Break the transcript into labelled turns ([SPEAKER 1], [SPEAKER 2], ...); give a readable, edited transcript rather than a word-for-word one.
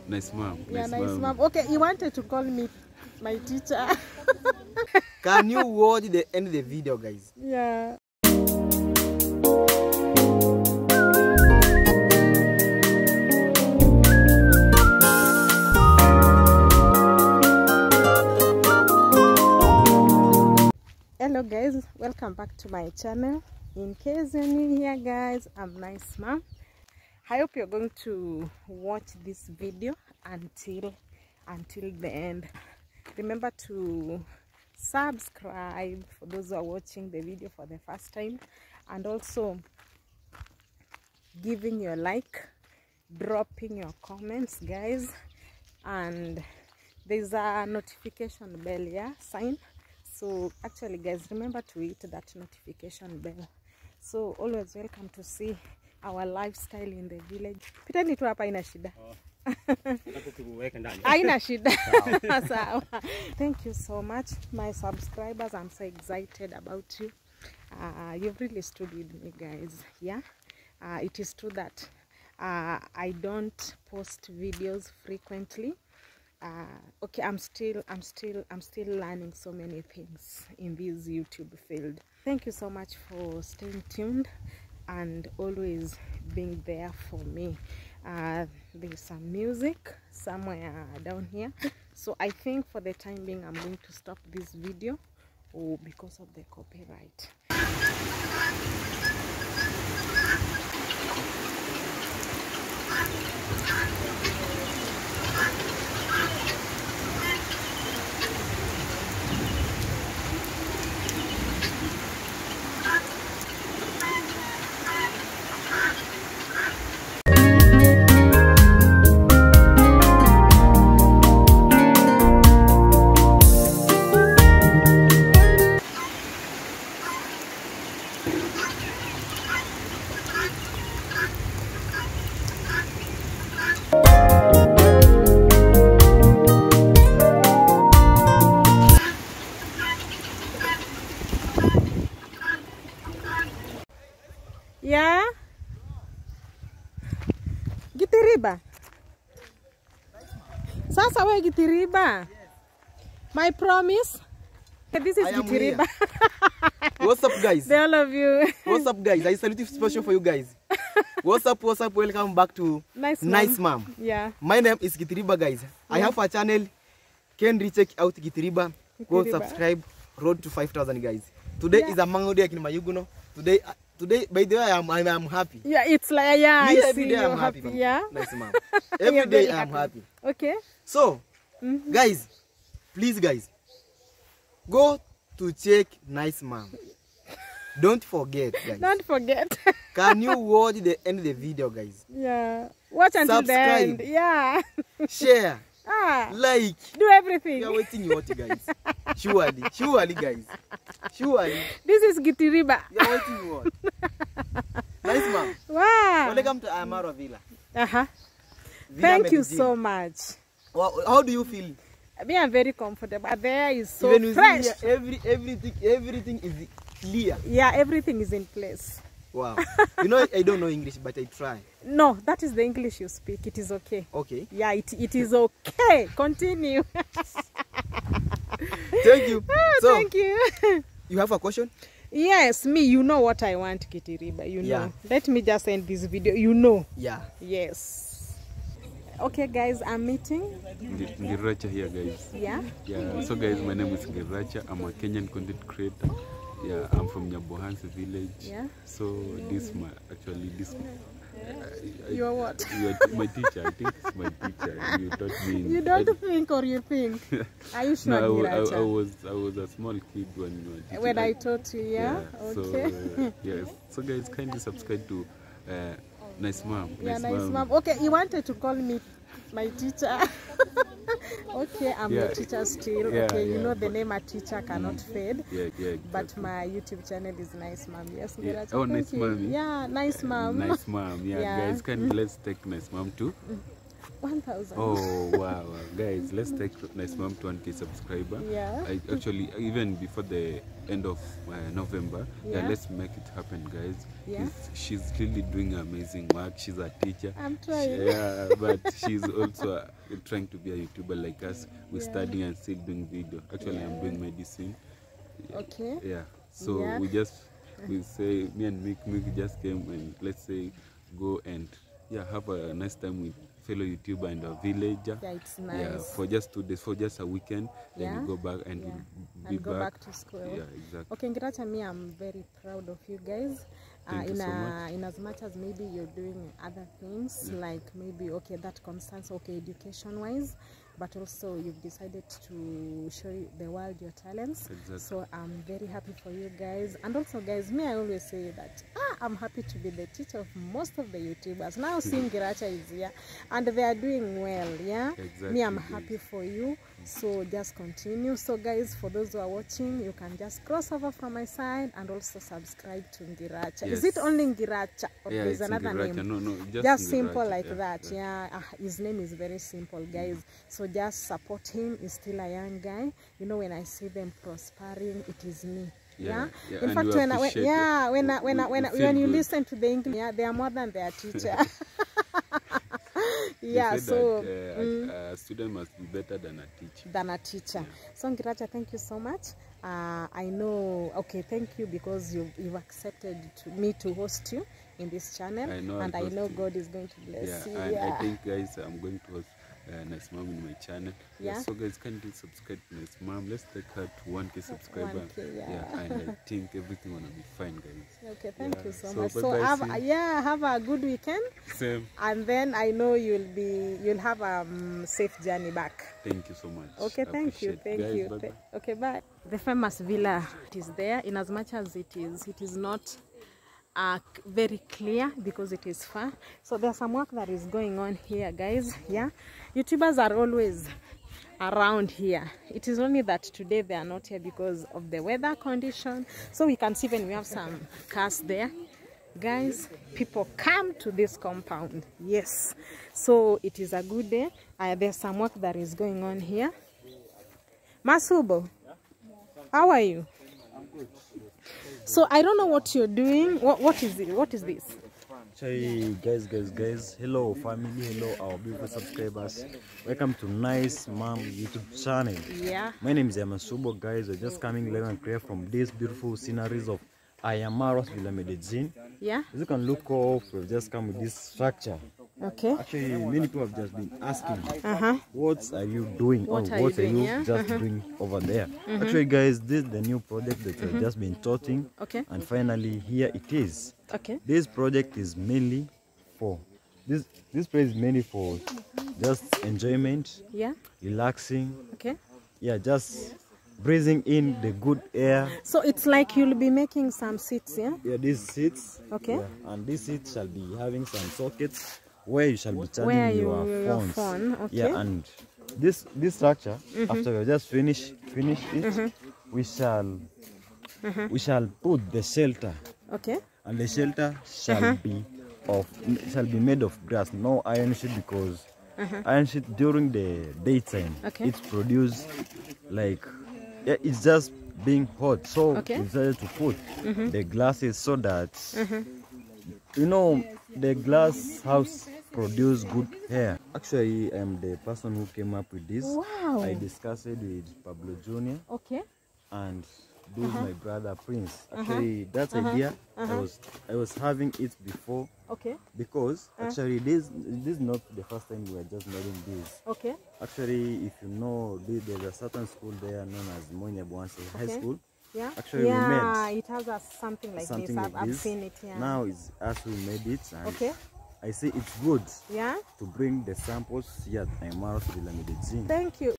[SPEAKER 1] Nice mom.
[SPEAKER 2] Yeah, nice mom. Okay, you wanted to call me my teacher.
[SPEAKER 3] Can you watch the end of the video, guys?
[SPEAKER 2] Yeah. Hello guys, welcome back to my channel. In case you're new here guys, I'm Nice Mom. I hope you're going to watch this video until the end. Remember to subscribe for those who are watching the video for the first time, and also giving your like, dropping your comments guys, and there's a notification bell, yeah, sign. So actually guys, remember to hit that notification bell. So always welcome to see our lifestyle in the village. Pita ni tu hapa haina shida. Haina shida. Sawa. Thank you so much my subscribers. I'm so excited about you. You've really stood with me guys. Yeah. It is true that I don't post videos frequently. Okay, I'm still learning so many things in this YouTube field. Thank you so much for staying tuned and always being there for me. There's some music somewhere down here, so I think for the time being I'm going to stop this video because of the copyright. Yeah? Gitiriba? Sasa we Gitiriba? My promise? This is Gitiriba.
[SPEAKER 3] What's up guys?
[SPEAKER 2] All of you.
[SPEAKER 3] What's up guys? I salute you special for you guys. What's up? Welcome back to Nice Mom.
[SPEAKER 2] Yeah.
[SPEAKER 3] My name is Gitiriba guys. Yeah. I have a channel. Can check out Gitiriba. Go subscribe. Road to 5,000 guys. Today is a mango day in Mayuguno. Today, by the way, I'm happy. Yeah,
[SPEAKER 2] it's like, yeah,
[SPEAKER 3] me, every day I'm happy.
[SPEAKER 2] Yeah.
[SPEAKER 3] Nice mom. Every day I'm happy.
[SPEAKER 2] Okay.
[SPEAKER 3] So, guys, please guys, go to check Nice Mom. Don't forget, guys.
[SPEAKER 2] Don't forget.
[SPEAKER 3] Can you watch the end of the video, guys?
[SPEAKER 2] Yeah. Watch until the end. Yeah.
[SPEAKER 3] Share. Like.
[SPEAKER 2] Do everything.
[SPEAKER 3] We are waiting you watch, guys. Surely, guys. Surely.
[SPEAKER 2] This is Gitiriba.
[SPEAKER 3] We are waiting you watch. Nice Mom.
[SPEAKER 2] Wow.
[SPEAKER 3] Welcome to Amaro Villa.
[SPEAKER 2] Villa Thank Medellin. You so much.
[SPEAKER 3] How do you feel?
[SPEAKER 2] Me, I'm very comfortable. There is so even fresh.
[SPEAKER 3] Everything is clear.
[SPEAKER 2] Yeah, everything is in place.
[SPEAKER 3] Wow. You know, I don't know English, but I try.
[SPEAKER 2] No, that is the English you speak. It is okay.
[SPEAKER 3] Okay.
[SPEAKER 2] Yeah, it is okay. Continue.
[SPEAKER 3] Thank you. So,
[SPEAKER 2] thank you.
[SPEAKER 3] You have a question?
[SPEAKER 2] Yes, me. You know what I want, Gitiriba. You know.
[SPEAKER 3] Yeah.
[SPEAKER 2] Let me just end this video. You know.
[SPEAKER 3] Yeah.
[SPEAKER 2] Yes. Okay, guys, I'm meeting
[SPEAKER 1] Ngiracha here, guys.
[SPEAKER 2] Yeah.
[SPEAKER 1] Yeah. So, guys, my name is Ngiracha. I'm a Kenyan content creator. Yeah, I'm from Nyabohansi village.
[SPEAKER 2] Yeah.
[SPEAKER 1] So this
[SPEAKER 2] you're what?
[SPEAKER 1] You're my teacher. I think it's my teacher. You taught me.
[SPEAKER 2] You don't think or you think? Are you sure?
[SPEAKER 1] No, I was a small kid when you were teaching.
[SPEAKER 2] When I taught you, yeah. Okay.
[SPEAKER 1] So, yes. So guys, kindly subscribe to Nice Mom.
[SPEAKER 2] Nice Mom. Okay, you wanted to call me my teacher. Okay, I'm your teacher still.
[SPEAKER 1] Yeah,
[SPEAKER 2] okay, you know the name a teacher cannot fade.
[SPEAKER 1] Yeah, exactly.
[SPEAKER 2] But my YouTube channel is Nice Mom. Yes,
[SPEAKER 1] yeah. Oh, Nice Mom.
[SPEAKER 2] Yeah, Nice Mom.
[SPEAKER 1] Nice Mom. Yeah, guys, let's take Nice Mom too.
[SPEAKER 2] 1,000.
[SPEAKER 1] Oh wow, guys, let's take Nice Mom to 1K subscriber.
[SPEAKER 2] Yeah.
[SPEAKER 1] I actually, even before the end of November,
[SPEAKER 2] Yeah.
[SPEAKER 1] let's make it happen, guys.
[SPEAKER 2] Yeah.
[SPEAKER 1] She's really doing amazing work. She's a teacher.
[SPEAKER 2] I'm trying.
[SPEAKER 1] Yeah, but she's also trying to be a YouTuber like us. We're studying and still doing video. Actually, I'm doing medicine.
[SPEAKER 2] Okay.
[SPEAKER 1] Yeah. So
[SPEAKER 2] Yeah.
[SPEAKER 1] we say, me and Mick just came and let's say go and have a nice time with fellow YouTuber and a villager.
[SPEAKER 2] Yeah, it's nice.
[SPEAKER 1] Yeah, for just 2 days, for just a weekend. Then
[SPEAKER 2] Yeah.
[SPEAKER 1] we go back and we'll be
[SPEAKER 2] and go back to school.
[SPEAKER 1] Yeah, exactly.
[SPEAKER 2] Okay, Ngiracha, me, I'm very proud of you guys.
[SPEAKER 1] Thank you so much.
[SPEAKER 2] In as much as maybe you're doing other things, like maybe that concerns education wise, but also you've decided to show the world your talents.
[SPEAKER 1] Exactly.
[SPEAKER 2] So I'm very happy for you guys. And also, guys, me, I always say that I'm happy to be the teacher of most of the YouTubers. Now seeing Ngiracha is here and they are doing well. Yeah,
[SPEAKER 1] Exactly,
[SPEAKER 2] me, I'm
[SPEAKER 1] guys.
[SPEAKER 2] happy for you. So just continue. So guys, for those who are watching, you can just cross over from my side and also subscribe to Ngiracha.
[SPEAKER 1] Yes.
[SPEAKER 2] Is it only Ngiracha or
[SPEAKER 1] Yeah,
[SPEAKER 2] there's
[SPEAKER 1] it's
[SPEAKER 2] another
[SPEAKER 1] Ngiracha.
[SPEAKER 2] name?
[SPEAKER 1] No,
[SPEAKER 2] Just
[SPEAKER 1] Ngiracha.
[SPEAKER 2] simple like
[SPEAKER 1] Yeah,
[SPEAKER 2] that. Yeah, his name is very simple, guys. So just support him. He's still a young guy. You know, when I see them prospering, it is me. Yeah.
[SPEAKER 1] Yeah,
[SPEAKER 2] In
[SPEAKER 1] and
[SPEAKER 2] fact,
[SPEAKER 1] we appreciate it.
[SPEAKER 2] when you
[SPEAKER 1] good.
[SPEAKER 2] listen to the English, they are more than their teacher.
[SPEAKER 1] They
[SPEAKER 2] Yeah.
[SPEAKER 1] say
[SPEAKER 2] So.
[SPEAKER 1] that, a student must be better than a teacher.
[SPEAKER 2] So Ngiracha, thank you so much. I know, thank you because you've accepted me to host you in this channel.
[SPEAKER 1] I know,
[SPEAKER 2] and
[SPEAKER 1] I'll
[SPEAKER 2] I know
[SPEAKER 1] host you.
[SPEAKER 2] God is going to bless you.
[SPEAKER 1] And I think, guys, I'm going to host Nice Mom in my channel.
[SPEAKER 2] Yeah.
[SPEAKER 1] So guys, kindly subscribe to Nice Mom. Let's take her to 1K subscriber.
[SPEAKER 2] 1K, yeah.
[SPEAKER 1] And I think everything gonna be fine, guys.
[SPEAKER 2] Okay, thank you so
[SPEAKER 1] So
[SPEAKER 2] much. So
[SPEAKER 1] bye-bye,
[SPEAKER 2] have a good weekend.
[SPEAKER 1] Same.
[SPEAKER 2] And then I know you'll have a safe journey back.
[SPEAKER 1] Thank you so much.
[SPEAKER 2] Okay, thank you.
[SPEAKER 1] Appreciate it.
[SPEAKER 2] Thank you.
[SPEAKER 1] Bye-bye.
[SPEAKER 2] Okay, bye. The famous villa is there, in as much as it is not very clear because it is far. So there's some work that is going on here, guys. Yeah, YouTubers are always around here. It is only that today they are not here because of the weather condition. So we can see when we have some cars there. Guys, people come to this compound. Yes, so it is a good day. There's some work that is going on here. Masubo, how are you?
[SPEAKER 4] I'm good.
[SPEAKER 2] So I don't know what you're doing. What is it? What is this?
[SPEAKER 4] Hey guys, hello family, hello our beautiful subscribers. Welcome to Nice Mom YouTube channel.
[SPEAKER 2] Yeah.
[SPEAKER 4] My name is Yamasubo, guys. We're just coming live and clear from these beautiful sceneries of Ayamaros Villa Medellin.
[SPEAKER 2] Yeah.
[SPEAKER 4] As you can look off, we've just come with this structure.
[SPEAKER 2] Okay.
[SPEAKER 4] Actually, many people have just been asking,
[SPEAKER 2] Uh-huh.
[SPEAKER 4] what are you doing?
[SPEAKER 2] What are you doing, yeah?
[SPEAKER 4] just doing over there? Actually, guys, this is the new project that we've just been starting.
[SPEAKER 2] Okay.
[SPEAKER 4] And finally, here it is.
[SPEAKER 2] Okay.
[SPEAKER 4] This project is mainly for this place is mainly for just enjoyment,
[SPEAKER 2] Yeah.
[SPEAKER 4] relaxing,
[SPEAKER 2] Okay.
[SPEAKER 4] yeah, just breathing in the good air.
[SPEAKER 2] So it's like you'll be making some seats, yeah?
[SPEAKER 4] Yeah, these seats.
[SPEAKER 2] Okay.
[SPEAKER 4] Yeah, and these seats shall be having some sockets where you shall be charging
[SPEAKER 2] Where
[SPEAKER 4] your
[SPEAKER 2] your
[SPEAKER 4] phones.
[SPEAKER 2] phone, okay.
[SPEAKER 4] Yeah, and this structure, after we just finish it, we shall put the shelter,
[SPEAKER 2] Okay.
[SPEAKER 4] and the shelter shall be made of grass, no iron sheet, because iron sheet during the daytime it's produced like it's just being hot, so we decided to put the glasses so that you know the glass house produce good air. Actually, I'm the person who came up with this.
[SPEAKER 2] Wow.
[SPEAKER 4] I discussed it with Pablo Jr.
[SPEAKER 2] Okay.
[SPEAKER 4] and this is my brother Prince. Actually, that idea I was having it before,
[SPEAKER 2] Okay.
[SPEAKER 4] because actually this is not the first time we are just making this.
[SPEAKER 2] Okay.
[SPEAKER 4] Actually, if you know, there's a certain school there known as Monya Bwanse High School.
[SPEAKER 2] Yeah.
[SPEAKER 4] Actually, we made
[SPEAKER 2] it has something like
[SPEAKER 4] something
[SPEAKER 2] this.
[SPEAKER 4] like
[SPEAKER 2] I've
[SPEAKER 4] this.
[SPEAKER 2] seen it. Yeah.
[SPEAKER 4] Now it's us who made it, and
[SPEAKER 2] Okay.
[SPEAKER 4] I say it's good
[SPEAKER 2] Yeah.
[SPEAKER 4] to bring the samples here at Ayamaros Villa Medellin.
[SPEAKER 2] Thank you.